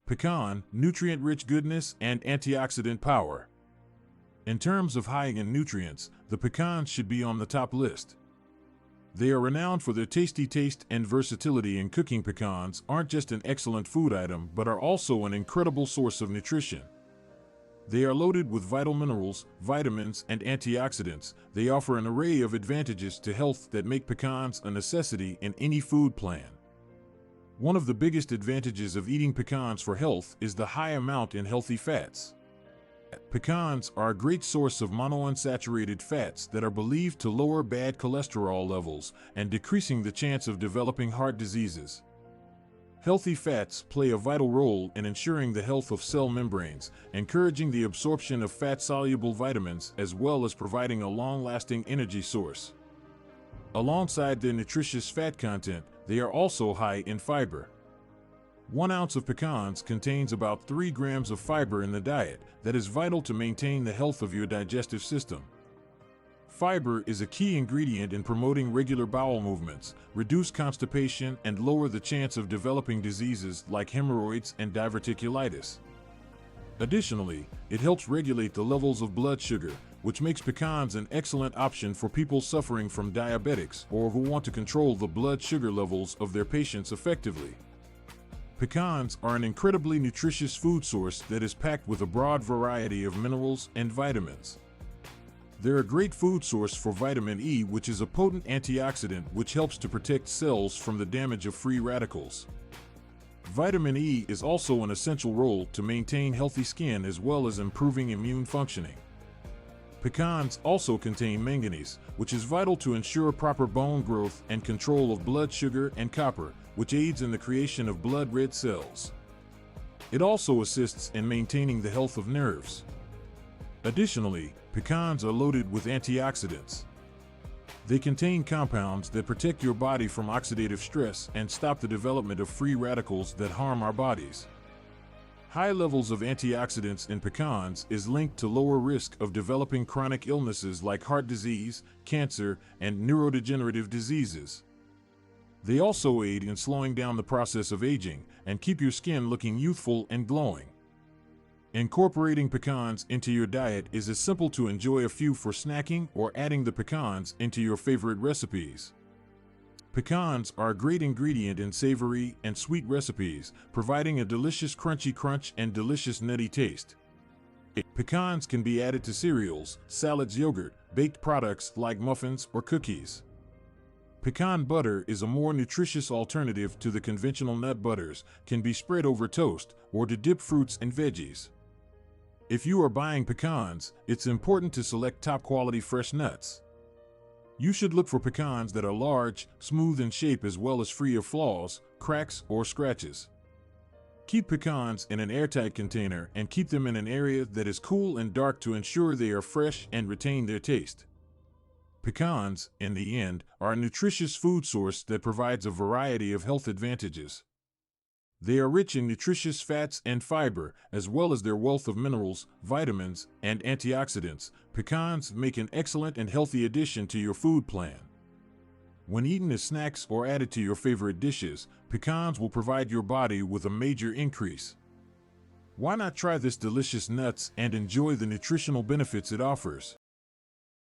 Pecan, nutrient-rich goodness and antioxidant power. In terms of high in nutrients, the pecans should be on the top list. They are renowned for their tasty taste and versatility, and cooking pecans aren't just an excellent food item but are also an incredible source of nutrition. They are loaded with vital minerals, vitamins, and antioxidants. They offer an array of advantages to health that make pecans a necessity in any food plan. One of the biggest advantages of eating pecans for health is the high amount in healthy fats. Pecans are a great source of monounsaturated fats that are believed to lower bad cholesterol levels and decreasing the chance of developing heart diseases. Healthy fats play a vital role in ensuring the health of cell membranes, encouraging the absorption of fat-soluble vitamins, as well as providing a long-lasting energy source. Alongside their nutritious fat content, they are also high in fiber. 1 ounce of pecans contains about 3 grams of fiber in the diet that is vital to maintain the health of your digestive system. Fiber is a key ingredient in promoting regular bowel movements, reduce constipation, and lower the chance of developing diseases like hemorrhoids and diverticulitis. Additionally, it helps regulate the levels of blood sugar, which makes pecans an excellent option for people suffering from diabetics or who want to control the blood sugar levels of their patients effectively. Pecans are an incredibly nutritious food source that is packed with a broad variety of minerals and vitamins. They're a great food source for vitamin E, which is a potent antioxidant which helps to protect cells from the damage of free radicals. Vitamin E is also an essential role to maintain healthy skin as well as improving immune functioning. Pecans also contain manganese, which is vital to ensure proper bone growth and control of blood sugar, and copper, which aids in the creation of blood red cells. It also assists in maintaining the health of nerves. Additionally, pecans are loaded with antioxidants. They contain compounds that protect your body from oxidative stress and stop the development of free radicals that harm our bodies. High levels of antioxidants in pecans is linked to lower risk of developing chronic illnesses like heart disease, cancer, and neurodegenerative diseases. They also aid in slowing down the process of aging and keep your skin looking youthful and glowing. Incorporating pecans into your diet is as simple to enjoy a few for snacking or adding the pecans into your favorite recipes. Pecans are a great ingredient in savory and sweet recipes, providing a delicious crunchy crunch and delicious nutty taste. Pecans can be added to cereals, salads, yogurt, baked products like muffins or cookies. Pecan butter is a more nutritious alternative to the conventional nut butters, can be spread over toast or to dip fruits and veggies. If you are buying pecans, it's important to select top-quality fresh nuts. You should look for pecans that are large, smooth in shape, as well as free of flaws, cracks, or scratches. Keep pecans in an airtight container and keep them in an area that is cool and dark to ensure they are fresh and retain their taste. Pecans, in the end, are a nutritious food source that provides a variety of health advantages. They are rich in nutritious fats and fiber, as well as their wealth of minerals, vitamins, and antioxidants. Pecans make an excellent and healthy addition to your food plan. When eaten as snacks or added to your favorite dishes, pecans will provide your body with a major increase. Why not try this delicious nuts and enjoy the nutritional benefits it offers?